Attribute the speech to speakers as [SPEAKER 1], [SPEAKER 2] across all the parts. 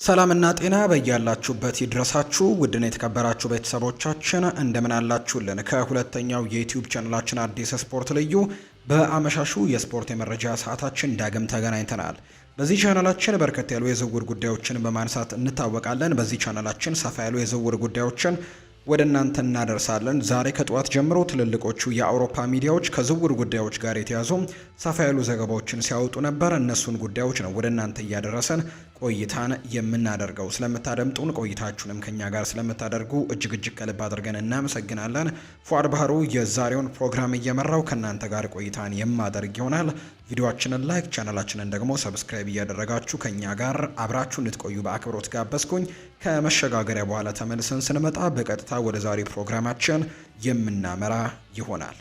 [SPEAKER 1] ሰላምና ጤና በያላችሁበት ይድረሳችሁ ውድና የተከበራችሁ ቤተሰቦቻችን እንደምን አላችሁልን? ከሁለተኛው የዩቲዩብ ቻናላችን አዲስ ስፖርት ልዩ በአመሻሹ የስፖርት የመረጃ ሰዓታችን ዳግም ተገናኝተናል። በዚህ ቻናላችን በርከት ያሉ የዝውውር ጉዳዮችን በማንሳት እንታወቃለን። በዚህ ቻናላችን ሰፋ ያሉ የዝውውር ጉዳዮችን ወደ እናንተ እናደርሳለን። ዛሬ ከጠዋት ጀምሮ ትልልቆቹ የአውሮፓ ሚዲያዎች ከዝውውር ጉዳዮች ጋር የተያዙ ሰፋ ያሉ ዘገባዎችን ሲያወጡ ነበር። እነሱን ጉዳዮች ነው ወደ እናንተ እያደረሰን ቆይታን የምናደርገው። ስለምታደምጡን ቆይታችሁንም ከኛ ጋር ስለምታደርጉ እጅግ ከልብ አድርገን እናመሰግናለን። ፏድ ባህሩ የዛሬውን ፕሮግራም እየመራው ከእናንተ ጋር ቆይታን የማደርግ ይሆናል። ቪዲዮአችንን ላይክ፣ ቻናላችንን ደግሞ ሰብስክራይብ እያደረጋችሁ ከኛ ጋር አብራችሁ እንድትቆዩ በአክብሮት ጋበዝኩኝ። ከመሸጋገሪያ በኋላ ተመልሰን ስንመጣ በቀጥታ ወደ ዛሬ ፕሮግራማችን የምናመራ ይሆናል።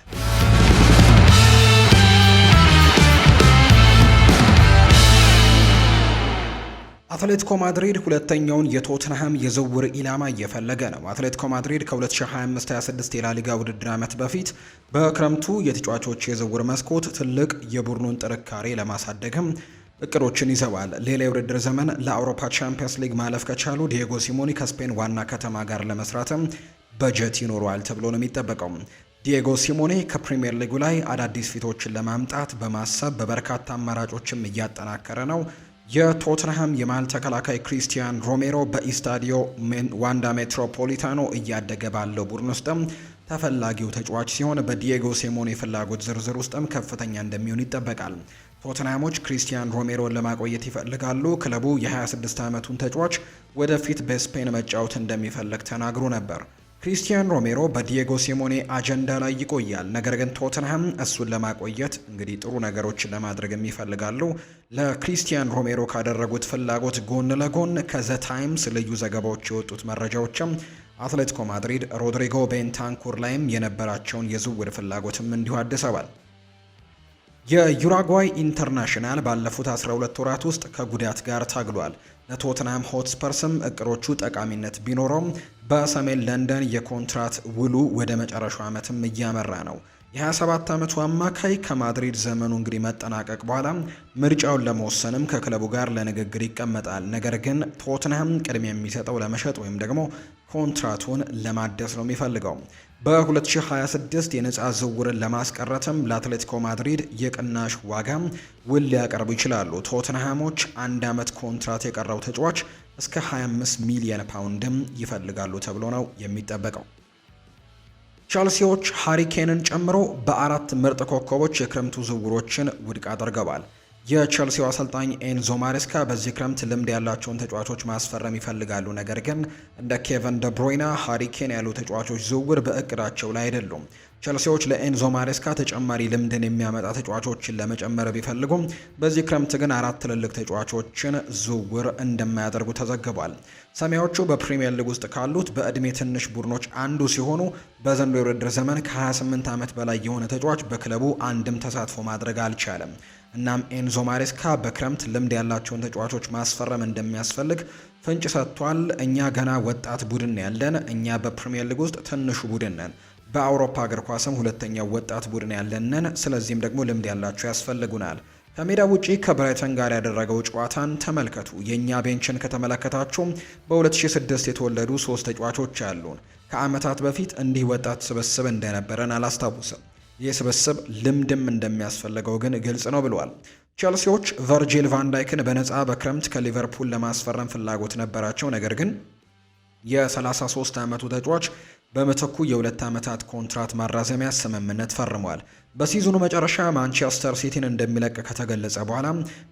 [SPEAKER 1] አትሌቲኮ ማድሪድ ሁለተኛውን የቶተንሃም የዝውውር ኢላማ እየፈለገ ነው። አትሌቲኮ ማድሪድ ከ2025-26 የላሊጋ ውድድር ዓመት በፊት በክረምቱ የተጫዋቾች የዝውውር መስኮት ትልቅ የቡድኑን ጥንካሬ ለማሳደግም እቅዶችን ይዘዋል። ሌላ የውድድር ዘመን ለአውሮፓ ቻምፒየንስ ሊግ ማለፍ ከቻሉ ዲየጎ ሲሞኒ ከስፔን ዋና ከተማ ጋር ለመስራትም በጀት ይኖረዋል ተብሎ ነው የሚጠበቀው። ዲየጎ ሲሞኔ ከፕሪሚየር ሊጉ ላይ አዳዲስ ፊቶችን ለማምጣት በማሰብ በበርካታ አማራጮችም እያጠናከረ ነው። የቶተንሃም የመሃል ተከላካይ ክሪስቲያን ሮሜሮ በኢስታዲዮ ዋንዳ ሜትሮፖሊታኖ እያደገ ባለው ቡድን ውስጥም ተፈላጊው ተጫዋች ሲሆን በዲየጎ ሲሞኔ ፍላጎት ዝርዝር ውስጥም ከፍተኛ እንደሚሆን ይጠበቃል። ቶተንሃሞች ክሪስቲያን ሮሜሮን ለማቆየት ይፈልጋሉ። ክለቡ የ26 ዓመቱን ተጫዋች ወደፊት በስፔን መጫወት እንደሚፈልግ ተናግሮ ነበር። ክሪስቲያን ሮሜሮ በዲየጎ ሲሞኔ አጀንዳ ላይ ይቆያል። ነገር ግን ቶተንሃም እሱን ለማቆየት እንግዲህ ጥሩ ነገሮችን ለማድረግ የሚፈልጋሉ። ለክሪስቲያን ሮሜሮ ካደረጉት ፍላጎት ጎን ለጎን ከዘ ታይምስ ልዩ ዘገባዎች የወጡት መረጃዎችም አትሌቲኮ ማድሪድ ሮድሪጎ ቤንታንኩር ላይም የነበራቸውን የዝውውር ፍላጎትም እንዲሁ አድሰዋል። የዩራጓይ ኢንተርናሽናል ባለፉት 12 ወራት ውስጥ ከጉዳት ጋር ታግሏል። ለቶተንሃም ሆትስፐርስም እቅዶቹ ጠቃሚነት ቢኖረውም በሰሜን ለንደን የኮንትራት ውሉ ወደ መጨረሻው ዓመትም እያመራ ነው። የ27 ዓመቱ አማካይ ከማድሪድ ዘመኑ እንግዲህ መጠናቀቅ በኋላ ምርጫውን ለመወሰንም ከክለቡ ጋር ለንግግር ይቀመጣል። ነገር ግን ቶተንሃም ቅድሚያ የሚሰጠው ለመሸጥ ወይም ደግሞ ኮንትራቱን ለማደስ ነው የሚፈልገው። በ2026 የነፃ ዝውውርን ለማስቀረትም ለአትሌቲኮ ማድሪድ የቅናሽ ዋጋ ውል ሊያቀርቡ ይችላሉ። ቶተንሃሞች 1 ዓመት ኮንትራት የቀረው ተጫዋች እስከ 25 ሚሊዮን ፓውንድም ይፈልጋሉ ተብሎ ነው የሚጠበቀው። ቸልሲዎች ሃሪኬንን ጨምሮ በ4 ምርጥ ኮከቦች የክረምቱ ዝውውሮችን ውድቅ አድርገዋል። የቸልሲው አሰልጣኝ ኤንዞ ማሬስካ በዚህ ክረምት ልምድ ያላቸውን ተጫዋቾች ማስፈረም ይፈልጋሉ። ነገር ግን እንደ ኬቨን ደብሮይና፣ ሃሪኬን ያሉ ተጫዋቾች ዝውውር በእቅዳቸው ላይ አይደሉም። ቸልሲዎች ለኤንዞ ማሬስካ ተጨማሪ ልምድን የሚያመጣ ተጫዋቾችን ለመጨመር ቢፈልጉም በዚህ ክረምት ግን 4 ትልልቅ ተጫዋቾችን ዝውውር እንደማያደርጉ ተዘግቧል። ሰማያዎቹ በፕሪሚየር ሊግ ውስጥ ካሉት በእድሜ ትንሽ ቡድኖች አንዱ ሲሆኑ በዘንድሮው የውድድር ዘመን ከ28 ዓመት በላይ የሆነ ተጫዋች በክለቡ አንድም ተሳትፎ ማድረግ አልቻለም። እናም ኤንዞ ማሬስካ በክረምት ልምድ ያላቸውን ተጫዋቾች ማስፈረም እንደሚያስፈልግ ፍንጭ ሰጥቷል። እኛ ገና ወጣት ቡድን ያለን፣ እኛ በፕሪሚየር ሊግ ውስጥ ትንሹ ቡድን ነን፣ በአውሮፓ እግር ኳስም ሁለተኛው ወጣት ቡድን ያለንን፣ ስለዚህም ደግሞ ልምድ ያላቸው ያስፈልጉናል። ከሜዳ ውጪ ከብራይተን ጋር ያደረገው ጨዋታን ተመልከቱ። የእኛ ቤንችን ከተመለከታችሁ በ2006 የተወለዱ 3 ተጫዋቾች ያሉን። ከዓመታት በፊት እንዲህ ወጣት ስብስብ እንደነበረን አላስታውስም። ይህ ስብስብ ልምድም እንደሚያስፈልገው ግን ግልጽ ነው ብለዋል። ቸልሲዎች ቨርጂል ቫንዳይክን በነፃ በክረምት ከሊቨርፑል ለማስፈረም ፍላጎት ነበራቸው። ነገር ግን የ33 ዓመቱ ተጫዋች በምትኩ የ2 ዓመታት ኮንትራት ማራዘሚያ ስምምነት ፈርሟል። በሲዝኑ መጨረሻ ማንቸስተር ሲቲን እንደሚለቅ ከተገለጸ በኋላ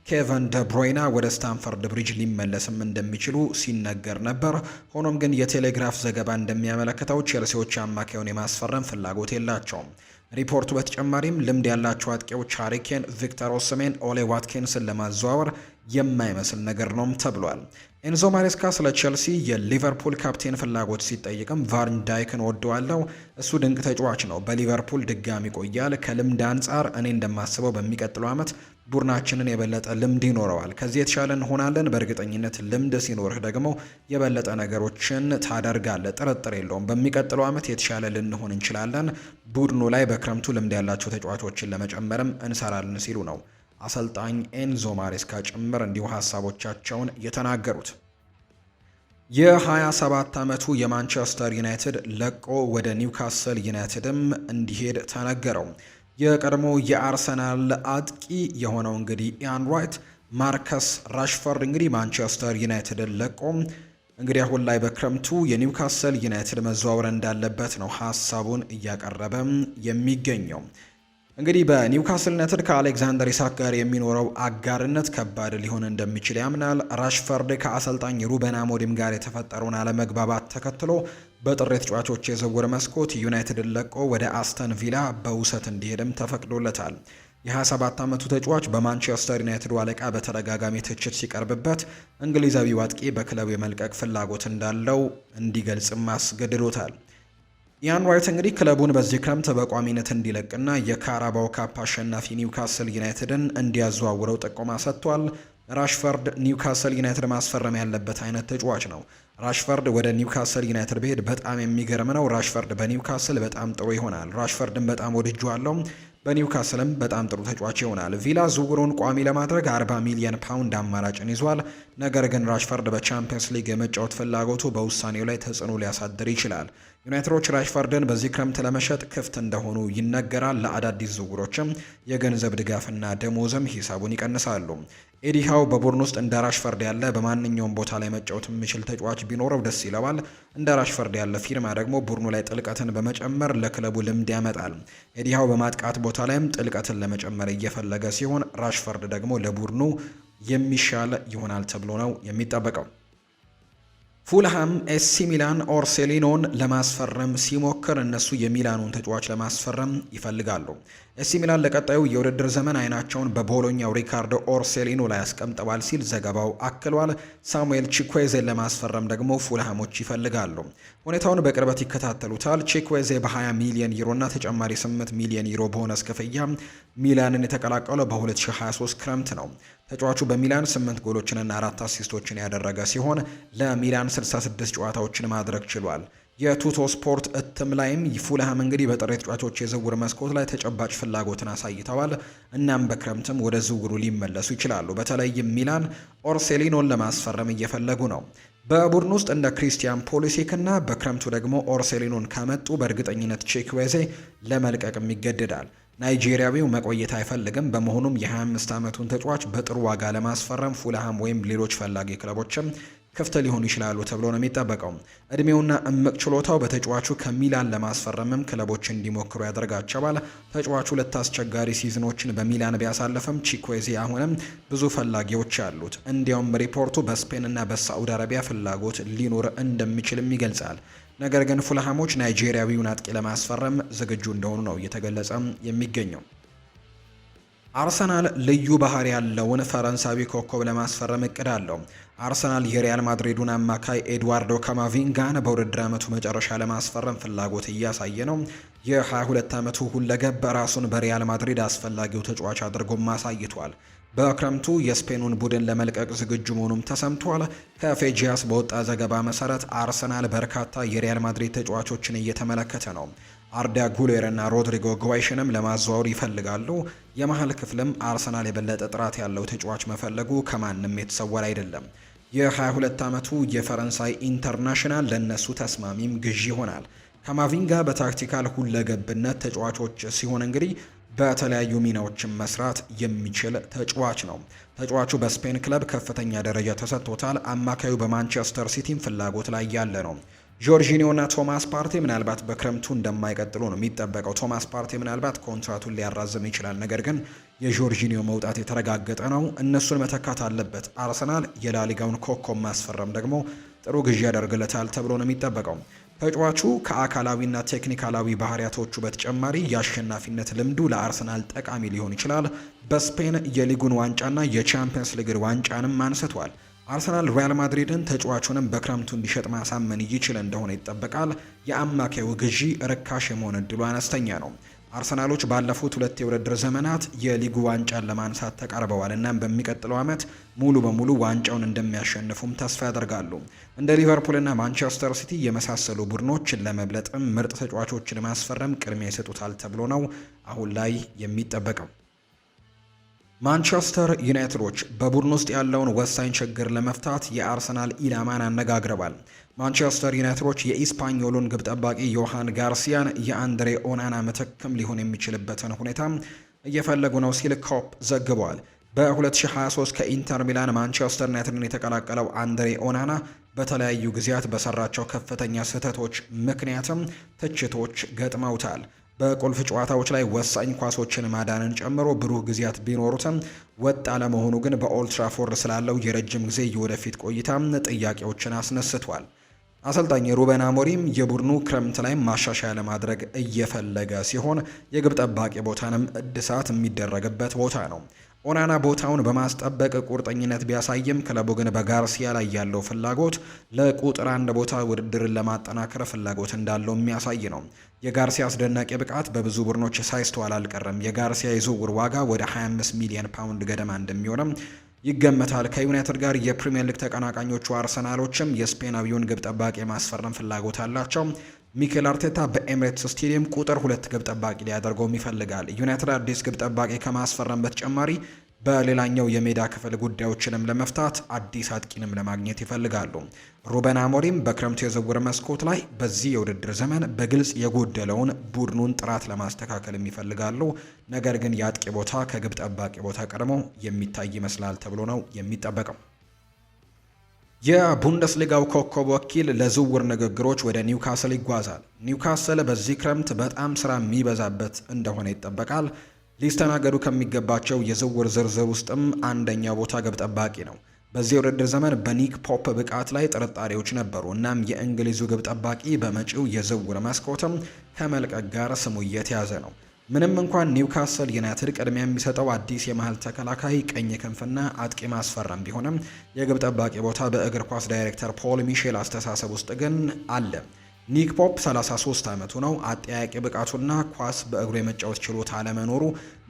[SPEAKER 1] ኬቨን ደብሮይና ወደ ስታንፈርድ ብሪጅ ሊመለስም እንደሚችሉ ሲነገር ነበር። ሆኖም ግን የቴሌግራፍ ዘገባ እንደሚያመለክተው ቼልሲዎች አማካዩን የማስፈረም ፍላጎት የላቸውም። ሪፖርቱ በተጨማሪም ልምድ ያላቸው አጥቂዎች ሃሪኬን፣ ቪክተር ኦስሜን፣ ኦሌ ዋትኪንስን ለማዘዋወር የማይመስል ነገር ነው ተብሏል። ኤንዞ ማሬስካ ስለ ቼልሲ የሊቨርፑል ካፕቴን ፍላጎት ሲጠይቅም ቫን ዳይክን ወደዋለው፣ እሱ ድንቅ ተጫዋች ነው፣ በሊቨርፑል ድጋሚ ቆያል። ከልምድ አንጻር እኔ እንደማስበው በሚቀጥለው ዓመት ቡድናችንን የበለጠ ልምድ ይኖረዋል። ከዚህ የተሻለ እንሆናለን። በእርግጠኝነት ልምድ ሲኖርህ ደግሞ የበለጠ ነገሮችን ታደርጋለህ፣ ጥርጥር የለውም። በሚቀጥለው ዓመት የተሻለ ልንሆን እንችላለን። ቡድኑ ላይ በክረምቱ ልምድ ያላቸው ተጫዋቾችን ለመጨመርም እንሰራለን ሲሉ ነው አሰልጣኝ ኤንዞ ማሬስካ ጭምር እንዲሁ ሀሳቦቻቸውን የተናገሩት። የ27 ዓመቱ የማንቸስተር ዩናይትድ ለቆ ወደ ኒውካስል ዩናይትድም እንዲሄድ ተነገረው። የቀድሞ የአርሰናል አጥቂ የሆነው እንግዲህ ኢያን ራይት ማርከስ ራሽፈርድ እንግዲህ ማንቸስተር ዩናይትድን ለቆ እንግዲህ አሁን ላይ በክረምቱ የኒውካስል ዩናይትድ መዘዋወር እንዳለበት ነው ሀሳቡን እያቀረበ የሚገኘው። እንግዲህ በኒውካስል ዩናይትድ ከአሌክዛንደር ኢሳክ ጋር የሚኖረው አጋርነት ከባድ ሊሆን እንደሚችል ያምናል። ራሽፈርድ ከአሰልጣኝ ሩበን አሞሪም ጋር የተፈጠረውን አለመግባባት ተከትሎ በጥር ተጫዋቾች የዝውውር መስኮት ዩናይትድን ለቆ ወደ አስተን ቪላ በውሰት እንዲሄድም ተፈቅዶለታል። የ27 ዓመቱ ተጫዋች በማንቸስተር ዩናይትድ አለቃ በተደጋጋሚ ትችት ሲቀርብበት እንግሊዛዊው አጥቂ በክለቡ የመልቀቅ ፍላጎት እንዳለው እንዲገልጽም አስገድዶታል። ኢያን ራይት እንግዲህ ክለቡን በዚህ ክረምት በቋሚነት እንዲለቅና የካራባው ካፕ አሸናፊ ኒውካስል ዩናይትድን እንዲያዘዋውረው ጥቆማ ሰጥቷል። ራሽፈርድ ኒውካስል ዩናይትድ ማስፈረም ያለበት አይነት ተጫዋች ነው። ራሽፈርድ ወደ ኒውካስል ዩናይትድ ብሄድ በጣም የሚገርም ነው። ራሽፈርድ በኒውካስል በጣም ጥሩ ይሆናል። ራሽፈርድን በጣም ወድጄዋለሁ። በኒውካስልም በጣም ጥሩ ተጫዋች ይሆናል። ቪላ ዝውውሩን ቋሚ ለማድረግ 40 ሚሊዮን ፓውንድ አማራጭን ይዟል። ነገር ግን ራሽፈርድ በቻምፒየንስ ሊግ የመጫወት ፍላጎቱ በውሳኔው ላይ ተጽዕኖ ሊያሳድር ይችላል። ዩናይትዶች ራሽፈርድን በዚህ ክረምት ለመሸጥ ክፍት እንደሆኑ ይነገራል። ለአዳዲስ ዝውውሮችም የገንዘብ ድጋፍና ደሞዝም ሂሳቡን ይቀንሳሉ። ኤዲሃው በቡድን ውስጥ እንደ ራሽፈርድ ያለ በማንኛውም ቦታ ላይ መጫወት የሚችል ተጫዋች ቢኖረው ደስ ይለዋል። እንደ ራሽፈርድ ያለ ፊርማ ደግሞ ቡድኑ ላይ ጥልቀትን በመጨመር ለክለቡ ልምድ ያመጣል። ኤዲሃው በማጥቃት ቦታ ላይም ጥልቀትን ለመጨመር እየፈለገ ሲሆን፣ ራሽፈርድ ደግሞ ለቡድኑ የሚሻል ይሆናል ተብሎ ነው የሚጠበቀው። ፉልሃም ኤሲ ሚላን ኦርሴሊኖን ለማስፈረም ሲሞክር እነሱ የሚላኑን ተጫዋች ለማስፈረም ይፈልጋሉ። ኤሲ ሚላን ለቀጣዩ የውድድር ዘመን አይናቸውን በቦሎኛው ሪካርዶ ኦርሴሊኖ ላይ አስቀምጠዋል ሲል ዘገባው አክሏል። ሳሙኤል ቺኩዌዜን ለማስፈረም ደግሞ ፉልሃሞች ይፈልጋሉ። ሁኔታውን በቅርበት ይከታተሉታል። ቺኩዌዜ በ20 ሚሊዮን ዩሮ እና ተጨማሪ 8 ሚሊዮን ዩሮ ቦነስ ክፍያ ሚላንን የተቀላቀለው በ2023 ክረምት ነው። ተጫዋቹ በሚላን 8 ጎሎችንና 4 አሲስቶችን ያደረገ ሲሆን ለሚላን 66 ጨዋታዎችን ማድረግ ችሏል። የቱቶ ስፖርት እትም ላይም ፉልሃም እንግዲህ በጥር ተጫዋቾች የዝውውር መስኮት ላይ ተጨባጭ ፍላጎትን አሳይተዋል። እናም በክረምትም ወደ ዝውውሩ ሊመለሱ ይችላሉ። በተለይም ሚላን ኦርሴሊኖን ለማስፈረም እየፈለጉ ነው። በቡድን ውስጥ እንደ ክሪስቲያን ፖሊሲክ እና በክረምቱ ደግሞ ኦርሴሊኖን ካመጡ በእርግጠኝነት ቺክዌዜ ለመልቀቅም ይገደዳል። ናይጄሪያዊው መቆየት አይፈልግም። በመሆኑም የ25 ዓመቱን ተጫዋች በጥሩ ዋጋ ለማስፈረም ፉልሃም ወይም ሌሎች ፈላጊ ክለቦችም ክፍት ሊሆኑ ይችላሉ ተብሎ ነው የሚጠበቀው። እድሜውና እምቅ ችሎታው በተጫዋቹ ከሚላን ለማስፈረምም ክለቦች እንዲሞክሩ ያደርጋቸዋል። ተጫዋቹ 2 አስቸጋሪ ሲዝኖችን በሚላን ቢያሳለፈም ቺኩዌዜ አሁንም ብዙ ፈላጊዎች አሉት። እንዲያውም ሪፖርቱ በስፔንና በሳዑዲ አረቢያ ፍላጎት ሊኖር እንደሚችልም ይገልጻል። ነገር ግን ፉልሃሞች ናይጄሪያዊውን አጥቂ ለማስፈረም ዝግጁ እንደሆኑ ነው እየተገለጸ የሚገኘው። አርሰናል ልዩ ባህሪ ያለውን ፈረንሳዊ ኮከብ ለማስፈረም እቅድ አለው። አርሰናል የሪያል ማድሪዱን አማካይ ኤድዋርዶ ካማቪንጋን በውድድር ዓመቱ መጨረሻ ለማስፈረም ፍላጎት እያሳየ ነው። የ22 ዓመቱ ሁለገብ ራሱን በሪያል ማድሪድ አስፈላጊው ተጫዋች አድርጎም አሳይቷል። በክረምቱ የስፔኑን ቡድን ለመልቀቅ ዝግጁ መሆኑም ተሰምቷል። ከፌጂያስ በወጣ ዘገባ መሰረት አርሰናል በርካታ የሪያል ማድሪድ ተጫዋቾችን እየተመለከተ ነው። አርዳ ጉሌር እና ሮድሪጎ ጓይሽንም ለማዘዋወር ይፈልጋሉ። የመሀል ክፍልም አርሰናል የበለጠ ጥራት ያለው ተጫዋች መፈለጉ ከማንም የተሰወረ አይደለም። የ22 ዓመቱ የፈረንሳይ ኢንተርናሽናል ለነሱ ተስማሚም ግዢ ይሆናል። ካማቪንጋ በታክቲካል ሁለገብነት ተጫዋቾች ሲሆን እንግዲህ በተለያዩ ሚናዎችን መስራት የሚችል ተጫዋች ነው። ተጫዋቹ በስፔን ክለብ ከፍተኛ ደረጃ ተሰጥቶታል። አማካዩ በማንቸስተር ሲቲም ፍላጎት ላይ ያለ ነው። ጆርጂኒዮ እና ቶማስ ፓርቴ ምናልባት በክረምቱ እንደማይቀጥሉ ነው የሚጠበቀው። ቶማስ ፓርቴ ምናልባት ኮንትራቱን ሊያራዝም ይችላል። ነገር ግን የጆርጂኒዮ መውጣት የተረጋገጠ ነው። እነሱን መተካት አለበት። አርሰናል የላሊጋውን ኮከብ ማስፈረም ደግሞ ጥሩ ግዢ ያደርግለታል ተብሎ ነው የሚጠበቀው። ተጫዋቹ ከአካላዊና ቴክኒካላዊ ባህሪያቶቹ በተጨማሪ የአሸናፊነት ልምዱ ለአርሰናል ጠቃሚ ሊሆን ይችላል። በስፔን የሊጉን ዋንጫና የቻምፒየንስ ሊግ ዋንጫንም አንስቷል። አርሰናል ሪያል ማድሪድን ተጫዋቹንም በክረምቱ እንዲሸጥ ማሳመን ይችል እንደሆነ ይጠበቃል። የአማካዩ ግዢ ርካሽ የመሆን እድሉ አነስተኛ ነው። አርሰናሎች ባለፉት 2 የውድድር ዘመናት የሊጉ ዋንጫን ለማንሳት ተቃርበዋል። እናም በሚቀጥለው ዓመት ሙሉ በሙሉ ዋንጫውን እንደሚያሸንፉም ተስፋ ያደርጋሉ። እንደ ሊቨርፑልና ማንቸስተር ሲቲ የመሳሰሉ ቡድኖችን ለመብለጥም ምርጥ ተጫዋቾችን ማስፈረም ቅድሚያ ይሰጡታል ተብሎ ነው አሁን ላይ የሚጠበቀው። ማንቸስተር ዩናይትዶች በቡድን ውስጥ ያለውን ወሳኝ ችግር ለመፍታት የአርሰናል ኢላማን አነጋግረዋል። ማንቸስተር ዩናይትዶች የኢስፓኞሉን ግብ ጠባቂ ዮሃን ጋርሲያን የአንድሬ ኦናና ምትክም ሊሆን የሚችልበትን ሁኔታ እየፈለጉ ነው ሲል ኮፕ ዘግቧል። በ2023 ከኢንተር ሚላን ማንቸስተር ዩናይትድን የተቀላቀለው አንድሬ ኦናና በተለያዩ ጊዜያት በሰራቸው ከፍተኛ ስህተቶች ምክንያትም ትችቶች ገጥመውታል። በቁልፍ ጨዋታዎች ላይ ወሳኝ ኳሶችን ማዳንን ጨምሮ ብሩህ ጊዜያት ቢኖሩትም ወጥ አለመሆኑ ግን በኦልትራፎርድ ስላለው የረጅም ጊዜ የወደፊት ቆይታ ጥያቄዎችን አስነስቷል። አሰልጣኝ ሩበን አሞሪም የቡድኑ ክረምት ላይ ማሻሻያ ለማድረግ እየፈለገ ሲሆን የግብ ጠባቂ ቦታንም እድሳት የሚደረግበት ቦታ ነው። ኦናና ቦታውን በማስጠበቅ ቁርጠኝነት ቢያሳይም ክለቡ ግን በጋርሲያ ላይ ያለው ፍላጎት ለቁጥር አንድ ቦታ ውድድርን ለማጠናከር ፍላጎት እንዳለው የሚያሳይ ነው። የጋርሲያ አስደናቂ ብቃት በብዙ ቡድኖች ሳይስተዋል አልቀረም። የጋርሲያ የዝውውር ዋጋ ወደ 25 ሚሊዮን ፓውንድ ገደማ እንደሚሆንም ይገመታል። ከዩናይትድ ጋር የፕሪሚየር ሊግ ተቀናቃኞቹ አርሰናሎችም የስፔናዊውን ግብ ጠባቂ ማስፈረም ፍላጎት አላቸው። ሚኬል አርቴታ በኤምሬትስ ስቴዲየም ቁጥር 2 ግብ ጠባቂ ሊያደርገውም ይፈልጋል። ዩናይትድ አዲስ ግብ ጠባቂ ከማስፈረም በተጨማሪ በሌላኛው የሜዳ ክፍል ጉዳዮችንም ለመፍታት አዲስ አጥቂንም ለማግኘት ይፈልጋሉ። ሩበን አሞሪም በክረምቱ የዝውውር መስኮት ላይ በዚህ የውድድር ዘመን በግልጽ የጎደለውን ቡድኑን ጥራት ለማስተካከል ይፈልጋሉ። ነገር ግን የአጥቂ ቦታ ከግብ ጠባቂ ቦታ ቀድሞ የሚታይ ይመስላል ተብሎ ነው የሚጠበቀው። የቡንደስሊጋው ኮከብ ወኪል ለዝውውር ንግግሮች ወደ ኒውካስል ይጓዛል። ኒውካስል በዚህ ክረምት በጣም ስራ የሚበዛበት እንደሆነ ይጠበቃል። ሊስተናገዱ ከሚገባቸው የዝውውር ዝርዝር ውስጥም አንደኛው ቦታ ግብ ጠባቂ ነው። በዚህ የውድድር ዘመን በኒክ ፖፕ ብቃት ላይ ጥርጣሬዎች ነበሩ። እናም የእንግሊዙ ግብ ጠባቂ በመጪው የዝውውር መስኮትም ከመልቀቅ ጋር ስሙ እየተያዘ ነው። ምንም እንኳን ኒውካስል ዩናይትድ ቅድሚያ የሚሰጠው አዲስ የመሃል ተከላካይ፣ ቀኝ ክንፍና አጥቂ ማስፈረም ቢሆንም የግብ ጠባቂ ቦታ በእግር ኳስ ዳይሬክተር ፖል ሚሼል አስተሳሰብ ውስጥ ግን አለ። ኒክ ፖፕ 33 ዓመቱ ነው። አጠያቂ ብቃቱና ኳስ በእግሩ የመጫወት ችሎታ አለመኖሩ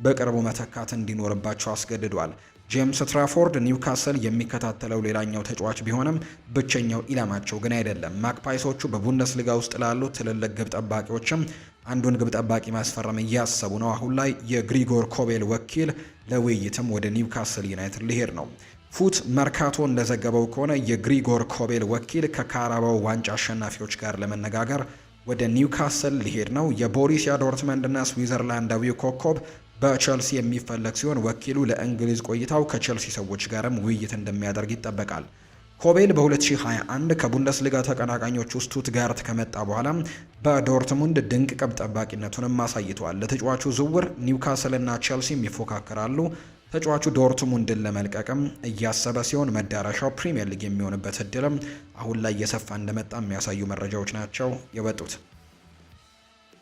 [SPEAKER 1] በቅርቡ መተካት እንዲኖርባቸው አስገድዷል። ጄምስ ትራፎርድ ኒውካስል የሚከታተለው ሌላኛው ተጫዋች ቢሆንም ብቸኛው ኢላማቸው ግን አይደለም። ማክፓይሶቹ በቡንደስሊጋ ውስጥ ላሉ ትልልቅ ግብ ጠባቂዎችም አንዱን ግብ ጠባቂ ማስፈረም እያሰቡ ነው። አሁን ላይ የግሪጎር ኮቤል ወኪል ለውይይትም ወደ ኒውካስል ዩናይትድ ሊሄድ ነው። ፉት መርካቶ እንደዘገበው ከሆነ የግሪጎር ኮቤል ወኪል ከካራባው ዋንጫ አሸናፊዎች ጋር ለመነጋገር ወደ ኒውካስል ሊሄድ ነው። የቦሪሲያ ዶርትመንድ እና ስዊዘርላንዳዊው ኮከብ በቸልሲ የሚፈለግ ሲሆን ወኪሉ ለእንግሊዝ ቆይታው ከቸልሲ ሰዎች ጋርም ውይይት እንደሚያደርግ ይጠበቃል። ኮቤል በ2021 ከቡንደስሊጋ ተቀናቃኞች ውስጥ ስቱትጋርት ከመጣ በኋላ በዶርትሙንድ ድንቅ ግብ ጠባቂነቱንም አሳይቷል። ለተጫዋቹ ዝውውር ኒውካስል እና ቸልሲም ይፎካከራሉ። ተጫዋቹ ዶርትሙንድን ለመልቀቅም እያሰበ ሲሆን መዳረሻው ፕሪሚየር ሊግ የሚሆንበት እድልም አሁን ላይ እየሰፋ እንደመጣ የሚያሳዩ መረጃዎች ናቸው የወጡት።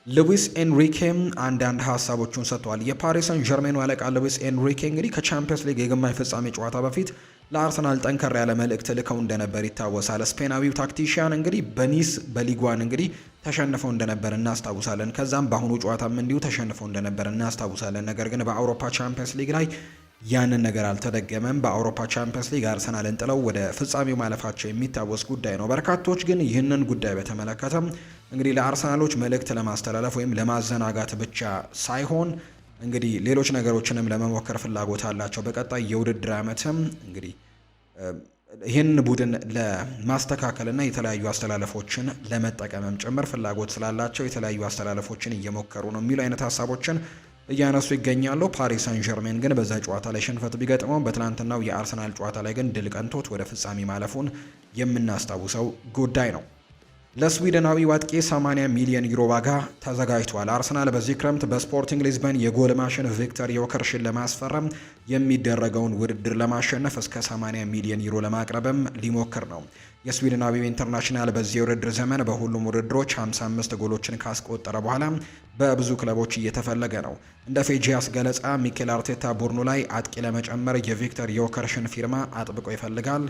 [SPEAKER 1] ሉዊስ ኤንሪኬም አንዳንድ ሀሳቦቹን ሰጥቷል። የፓሪስ ሰን ዠርሜኑ አለቃ ሉዊስ ኤንሪኬ እንግዲህ ከቻምፒየንስ ሊግ የግማሽ ፍጻሜ ጨዋታ በፊት ለአርሰናል ጠንከር ያለ መልእክት ልከው እንደነበር ይታወሳል። ስፔናዊው ታክቲሽያን እንግዲህ በኒስ በሊጓን እንግዲህ ተሸንፈው እንደነበር እናስታውሳለን። ከዛም በአሁኑ ጨዋታም እንዲሁ ተሸንፈው እንደነበር እናስታውሳለን። ነገር ግን በአውሮፓ ቻምፒየንስ ሊግ ላይ ያንን ነገር አልተደገመም። በአውሮፓ ቻምፒየንስ ሊግ አርሰናልን ጥለው ወደ ፍጻሜው ማለፋቸው የሚታወስ ጉዳይ ነው። በርካቶች ግን ይህንን ጉዳይ በተመለከተ እንግዲህ ለአርሰናሎች መልእክት ለማስተላለፍ ወይም ለማዘናጋት ብቻ ሳይሆን እንግዲህ ሌሎች ነገሮችንም ለመሞከር ፍላጎት አላቸው። በቀጣይ የውድድር ዓመትም እንግዲህ ይህን ቡድን ለማስተካከልና የተለያዩ አስተላለፎችን ለመጠቀምም ጭምር ፍላጎት ስላላቸው የተለያዩ አስተላለፎችን እየሞከሩ ነው የሚሉ አይነት ሀሳቦችን እያነሱ ይገኛሉ። ፓሪስ ሳን ዠርሜን ግን በዛ ጨዋታ ላይ ሽንፈት ቢገጥመው በትናንትናው የአርሰናል ጨዋታ ላይ ግን ድል ቀንቶት ወደ ፍጻሜ ማለፉን የምናስታውሰው ጉዳይ ነው። ለስዊድናዊ አጥቂ 80 ሚሊዮን ዩሮ ዋጋ ተዘጋጅቷል። አርሰናል በዚህ ክረምት በስፖርቲንግ ሊዝበን የጎል ማሽን ቪክተር ዮከርሽን ለማስፈረም የሚደረገውን ውድድር ለማሸነፍ እስከ 80 ሚሊዮን ዩሮ ለማቅረብም ሊሞክር ነው። የስዊድናዊው ኢንተርናሽናል በዚህ የውድድር ዘመን በሁሉም ውድድሮች 55 ጎሎችን ካስቆጠረ በኋላ በብዙ ክለቦች እየተፈለገ ነው። እንደ ፌጂያስ ገለጻ ሚኬል አርቴታ ቡድኑ ላይ አጥቂ ለመጨመር የቪክተር ዮከርሽን ፊርማ አጥብቆ ይፈልጋል።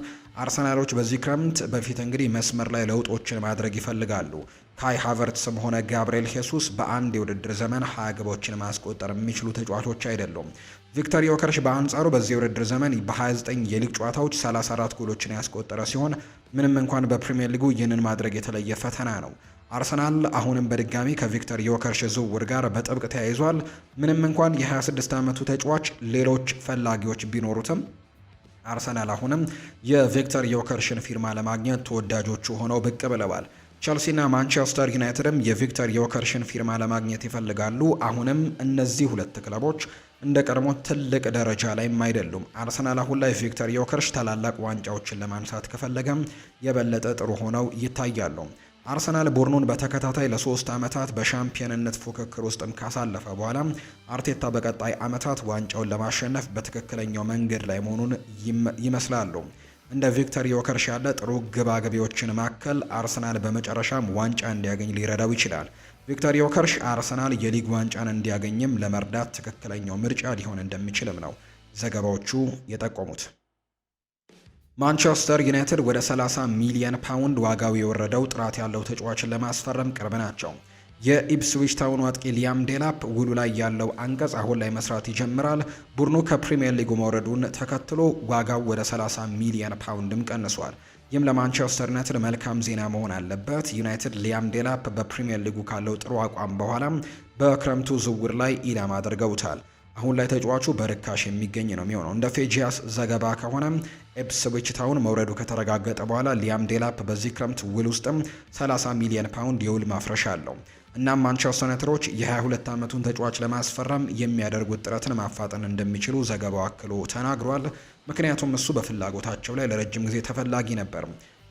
[SPEAKER 1] አርሰናሎች በዚህ ክረምት በፊት እንግዲህ መስመር ላይ ለውጦችን ማድረግ ይፈልጋሉ። ካይ ሃቨርትስም ሆነ ጋብርኤል ሄሱስ በአንድ የውድድር ዘመን 20 ግቦችን ማስቆጠር የሚችሉ ተጫዋቾች አይደሉም። ቪክተር ዮከርሽ በአንጻሩ በዚህ የውድድር ዘመን በ29 የሊግ ጨዋታዎች 34 ጎሎችን ያስቆጠረ ሲሆን ምንም እንኳን በፕሪሚየር ሊጉ ይህንን ማድረግ የተለየ ፈተና ነው። አርሰናል አሁንም በድጋሚ ከቪክተር ዮከርሽ ዝውውር ጋር በጥብቅ ተያይዟል። ምንም እንኳን የ26 ዓመቱ ተጫዋች ሌሎች ፈላጊዎች ቢኖሩትም አርሰናል አሁንም የቪክተር ዮከርሽን ፊርማ ለማግኘት ተወዳጆቹ ሆነው ብቅ ብለዋል። ቸልሲና ማንቸስተር ዩናይትድም የቪክተር ዮከርሽን ፊርማ ለማግኘት ይፈልጋሉ። አሁንም እነዚህ ሁለት ክለቦች እንደ ቀድሞ ትልቅ ደረጃ ላይም አይደሉም። አርሰናል አሁን ላይ ቪክተር ዮከርሽ ታላላቅ ዋንጫዎችን ለማንሳት ከፈለገም የበለጠ ጥሩ ሆነው ይታያሉ። አርሰናል ቡድኑን በተከታታይ ለ3 ዓመታት በሻምፒዮንነት ፉክክር ውስጥም ካሳለፈ በኋላ አርቴታ በቀጣይ ዓመታት ዋንጫውን ለማሸነፍ በትክክለኛው መንገድ ላይ መሆኑን ይመስላሉ። እንደ ቪክተር ዮከርሽ ያለ ጥሩ ግባግቢዎችን ማከል አርሰናል በመጨረሻም ዋንጫ እንዲያገኝ ሊረዳው ይችላል። ቪክተር ዮከርሽ አርሰናል የሊግ ዋንጫን እንዲያገኝም ለመርዳት ትክክለኛው ምርጫ ሊሆን እንደሚችልም ነው ዘገባዎቹ የጠቆሙት። ማንቸስተር ዩናይትድ ወደ 30 ሚሊዮን ፓውንድ ዋጋው የወረደው ጥራት ያለው ተጫዋችን ለማስፈረም ቅርብ ናቸው። የኢፕስዊች ታውን አጥቂ ሊያም ዴላፕ ውሉ ላይ ያለው አንቀጽ አሁን ላይ መስራት ይጀምራል። ቡድኑ ከፕሪሚየር ሊጉ መውረዱን ተከትሎ ዋጋው ወደ 30 ሚሊዮን ፓውንድም ቀንሷል። ይህም ለማንቸስተር ዩናይትድ መልካም ዜና መሆን አለበት። ዩናይትድ ሊያም ዴላፕ በፕሪሚየር ሊጉ ካለው ጥሩ አቋም በኋላ በክረምቱ ዝውውር ላይ ኢላማ አድርገውታል። አሁን ላይ ተጫዋቹ በርካሽ የሚገኝ ነው የሚሆነው። እንደ ፌጂያስ ዘገባ ከሆነ ኢፕስዊች ታውን መውረዱ ከተረጋገጠ በኋላ ሊያም ዴላፕ በዚህ ክረምት ውል ውስጥም 30 ሚሊዮን ፓውንድ የውል ማፍረሻ አለው። እናም ማንቸስተር ዩናይትዶች የ22 ዓመቱን ተጫዋች ለማስፈረም የሚያደርጉት ጥረትን ማፋጠን እንደሚችሉ ዘገባው አክሎ ተናግሯል። ምክንያቱም እሱ በፍላጎታቸው ላይ ለረጅም ጊዜ ተፈላጊ ነበር።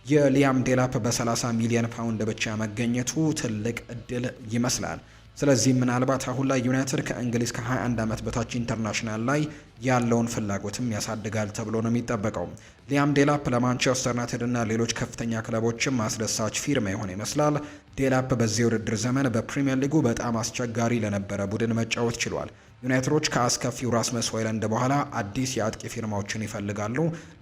[SPEAKER 1] የሊያም ዴላፕ በ30 ሚሊዮን ፓውንድ ብቻ መገኘቱ ትልቅ እድል ይመስላል። ስለዚህ ምናልባት አሁን ላይ ዩናይትድ ከእንግሊዝ ከ21 ዓመት በታች ኢንተርናሽናል ላይ ያለውን ፍላጎትም ያሳድጋል ተብሎ ነው የሚጠበቀው። ሊያም ዴላፕ ለማንቸስተር ዩናይትድ እና ሌሎች ከፍተኛ ክለቦችም አስደሳች ፊርማ የሆነ ይመስላል። ዴላፕ በዚህ ውድድር ዘመን በፕሪሚየር ሊጉ በጣም አስቸጋሪ ለነበረ ቡድን መጫወት ችሏል። ዩናይትዶች ከአስከፊው ራስመስ ሆይሉንድ በኋላ አዲስ የአጥቂ ፊርማዎችን ይፈልጋሉ።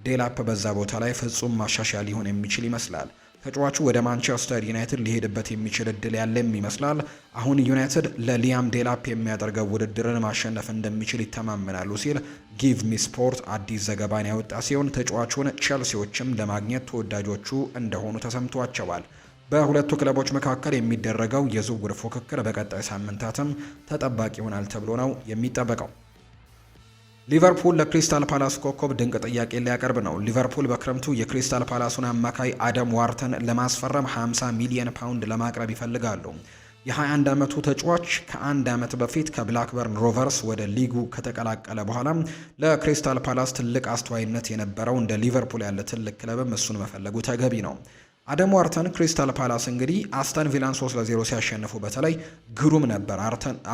[SPEAKER 1] ዴላፕ በዛ ቦታ ላይ ፍጹም ማሻሻያ ሊሆን የሚችል ይመስላል። ተጫዋቹ ወደ ማንቸስተር ዩናይትድ ሊሄድበት የሚችል እድል ያለም ይመስላል። አሁን ዩናይትድ ለሊያም ዴላፕ የሚያደርገው ውድድርን ማሸነፍ እንደሚችል ይተማመናሉ ሲል ጊቭ ሚ ስፖርት አዲስ ዘገባን ያወጣ ሲሆን ተጫዋቹን ቼልሲዎችም ለማግኘት ተወዳጆቹ እንደሆኑ ተሰምቷቸዋል። በሁለቱ ክለቦች መካከል የሚደረገው የዝውውር ፉክክር በቀጣይ ሳምንታትም ተጠባቂ ይሆናል ተብሎ ነው የሚጠበቀው። ሊቨርፑል ለክሪስታል ፓላስ ኮከብ ድንቅ ጥያቄ ሊያቀርብ ነው። ሊቨርፑል በክረምቱ የክሪስታል ፓላሱን አማካይ አደም ዋርተን ለማስፈረም 50 ሚሊዮን ፓውንድ ለማቅረብ ይፈልጋሉ። የ21 ዓመቱ ተጫዋች ከአንድ ዓመት በፊት ከብላክበርን ሮቨርስ ወደ ሊጉ ከተቀላቀለ በኋላ ለክሪስታል ፓላስ ትልቅ አስተዋይነት የነበረው እንደ ሊቨርፑል ያለ ትልቅ ክለብም እሱን መፈለጉ ተገቢ ነው። አደም ዋርተን ክሪስታል ፓላስ እንግዲህ አስተን ቪላን 3-0 ሲያሸንፉ በተለይ ግሩም ነበር።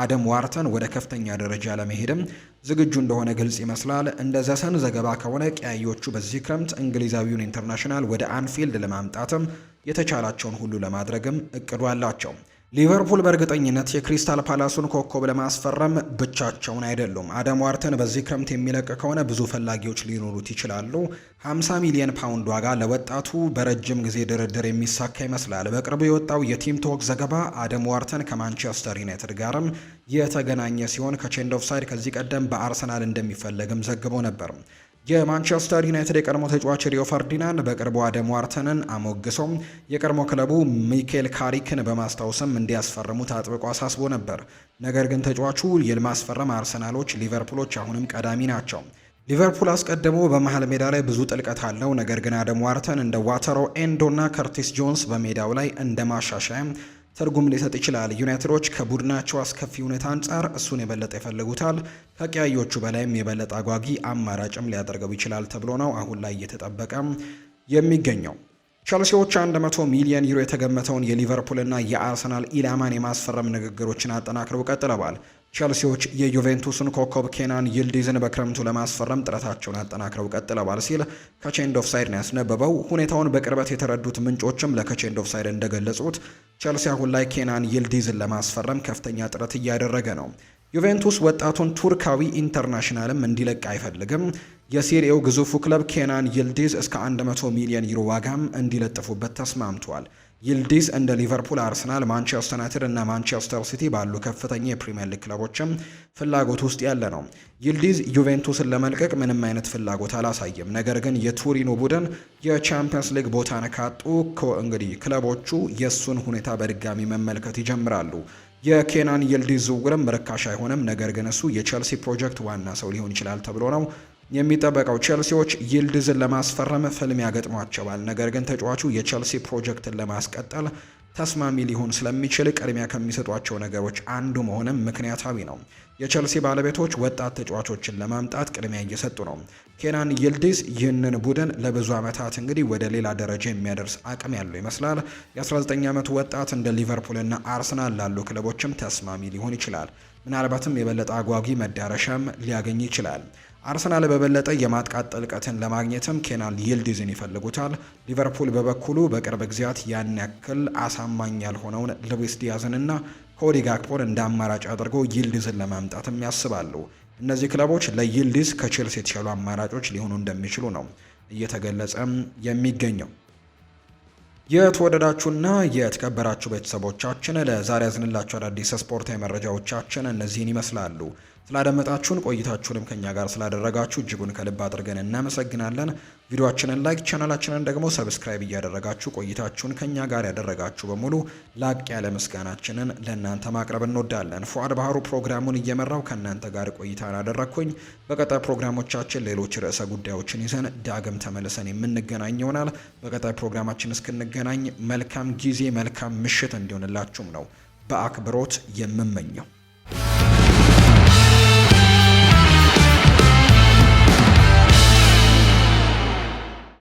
[SPEAKER 1] አደም ዋርተን ወደ ከፍተኛ ደረጃ ለመሄድም ዝግጁ እንደሆነ ግልጽ ይመስላል። እንደ ዘሰን ዘገባ ከሆነ ቀያዮቹ በዚህ ክረምት እንግሊዛዊውን ኢንተርናሽናል ወደ አንፊልድ ለማምጣትም የተቻላቸውን ሁሉ ለማድረግም እቅዱ አላቸው። ሊቨርፑል በእርግጠኝነት የክሪስታል ፓላሱን ኮከብ ለማስፈረም ብቻቸውን አይደሉም። አደም ዋርተን በዚህ ክረምት የሚለቅ ከሆነ ብዙ ፈላጊዎች ሊኖሩት ይችላሉ። 50 ሚሊዮን ፓውንድ ዋጋ ለወጣቱ በረጅም ጊዜ ድርድር የሚሳካ ይመስላል። በቅርቡ የወጣው የቲም ቶክ ዘገባ አደም ዋርተን ከማንቸስተር ዩናይትድ ጋርም የተገናኘ ሲሆን ከቼንድ ኦፍ ሳይድ ከዚህ ቀደም በአርሰናል እንደሚፈለግም ዘግቦ ነበር። የማንቸስተር ዩናይትድ የቀድሞ ተጫዋች ሪዮ ፈርዲናንድ በቅርቡ አደም ዋርተንን አሞግሶም የቀድሞ ክለቡ ሚኬል ካሪክን በማስታወስም እንዲያስፈርሙት አጥብቆ አሳስቦ ነበር። ነገር ግን ተጫዋቹ የማስፈረም አርሰናሎች፣ ሊቨርፑሎች አሁንም ቀዳሚ ናቸው። ሊቨርፑል አስቀድሞ በመሃል ሜዳ ላይ ብዙ ጥልቀት አለው። ነገር ግን አደም ዋርተን እንደ ዋተሮ ኤንዶ እና ከርቲስ ጆንስ በሜዳው ላይ እንደ ማሻሻያ ትርጉም ሊሰጥ ይችላል። ዩናይትዶች ከቡድናቸው አስከፊ ሁኔታ አንጻር እሱን የበለጠ ይፈልጉታል። ከቀያዮቹ በላይም የበለጠ አጓጊ አማራጭም ሊያደርገው ይችላል ተብሎ ነው አሁን ላይ እየተጠበቀ የሚገኘው። ቸልሲዎች 100 ሚሊዮን ዩሮ የተገመተውን የሊቨርፑልና የአርሰናል ኢላማን የማስፈረም ንግግሮችን አጠናክረው ቀጥለዋል። ቸልሲዎች የዩቬንቱስን ኮከብ ኬናን ይልዲዝን በክረምቱ ለማስፈረም ጥረታቸውን አጠናክረው ቀጥለዋል ሲል ከቼንድ ኦፍ ሳይድ ነው ያስነበበው። ሁኔታውን በቅርበት የተረዱት ምንጮችም ለከቼንድ ኦፍ ሳይድ እንደገለጹት ቸልሲ አሁን ላይ ኬናን ይልዲዝን ለማስፈረም ከፍተኛ ጥረት እያደረገ ነው። ዩቬንቱስ ወጣቱን ቱርካዊ ኢንተርናሽናልም እንዲለቅ አይፈልግም። የሴሪኤው ግዙፉ ክለብ ኬናን ይልዲዝ እስከ 100 ሚሊዮን ዩሮ ዋጋም እንዲለጥፉበት ተስማምቷል። ይልዲዝ እንደ ሊቨርፑል፣ አርሰናል፣ ማንቸስተር ዩናይትድ እና ማንቸስተር ሲቲ ባሉ ከፍተኛ የፕሪምየር ሊግ ክለቦችም ፍላጎት ውስጥ ያለ ነው። ይልዲዝ ዩቬንቱስን ለመልቀቅ ምንም አይነት ፍላጎት አላሳየም። ነገር ግን የቱሪኑ ቡድን የቻምፒየንስ ሊግ ቦታን ካጡ እንግዲህ ክለቦቹ የእሱን ሁኔታ በድጋሚ መመልከት ይጀምራሉ። የኬናን ይልዲዝ ዝውውርም ርካሽ አይሆንም። ነገር ግን እሱ የቼልሲ ፕሮጀክት ዋና ሰው ሊሆን ይችላል ተብሎ ነው የሚጠበቀው። ቼልሲዎች ይልዲዝን ለማስፈረም ፍልሚያ ገጥሟቸዋል። ነገር ግን ተጫዋቹ የቼልሲ ፕሮጀክትን ለማስቀጠል ተስማሚ ሊሆን ስለሚችል ቅድሚያ ከሚሰጧቸው ነገሮች አንዱ መሆንም ምክንያታዊ ነው። የቼልሲ ባለቤቶች ወጣት ተጫዋቾችን ለማምጣት ቅድሚያ እየሰጡ ነው። ኬናን ይልዲዝ ይህንን ቡድን ለብዙ ዓመታት እንግዲህ ወደ ሌላ ደረጃ የሚያደርስ አቅም ያለው ይመስላል። የ19 ዓመቱ ወጣት እንደ ሊቨርፑልና አርሰናል ላሉ ክለቦችም ተስማሚ ሊሆን ይችላል። ምናልባትም የበለጠ አጓጊ መዳረሻም ሊያገኝ ይችላል። አርሰናል በበለጠ የማጥቃት ጥልቀትን ለማግኘትም ኬናን ይልዲዝን ይፈልጉታል። ሊቨርፑል በበኩሉ በቅርብ ጊዜያት ያን ያክል አሳማኝ ያልሆነውን ሉዊስ ዲያዝንና ኮዲ ጋክፖን እንደ አማራጭ አድርገው ይልዲዝን ለማምጣትም ያስባሉ። እነዚህ ክለቦች ለይልዲዝ ከቼልሲ የተሻሉ አማራጮች ሊሆኑ እንደሚችሉ ነው እየተገለጸ የሚገኘው። የተወደዳችሁና የተከበራችሁ ቤተሰቦቻችን ለዛሬ ያዝንላችሁ አዳዲስ ስፖርታዊ መረጃዎቻችን እነዚህን ይመስላሉ። ስላደመጣችሁን ቆይታችሁንም ከኛ ጋር ስላደረጋችሁ እጅጉን ከልብ አድርገን እናመሰግናለን። ቪዲዮአችንን ላይክ፣ ቻናላችንን ደግሞ ሰብስክራይብ እያደረጋችሁ ቆይታችሁን ከኛ ጋር ያደረጋችሁ በሙሉ ላቅ ያለ ምስጋናችንን ለእናንተ ማቅረብ እንወዳለን። ፉአድ ባህሩ ፕሮግራሙን እየመራው ከእናንተ ጋር ቆይታን አደረግኩኝ። በቀጣይ ፕሮግራሞቻችን ሌሎች ርዕሰ ጉዳዮችን ይዘን ዳግም ተመልሰን የምንገናኝ ይሆናል። በቀጣይ ፕሮግራማችን እስክንገናኝ መልካም ጊዜ፣ መልካም ምሽት እንዲሆንላችሁም ነው በአክብሮት የምመኘው።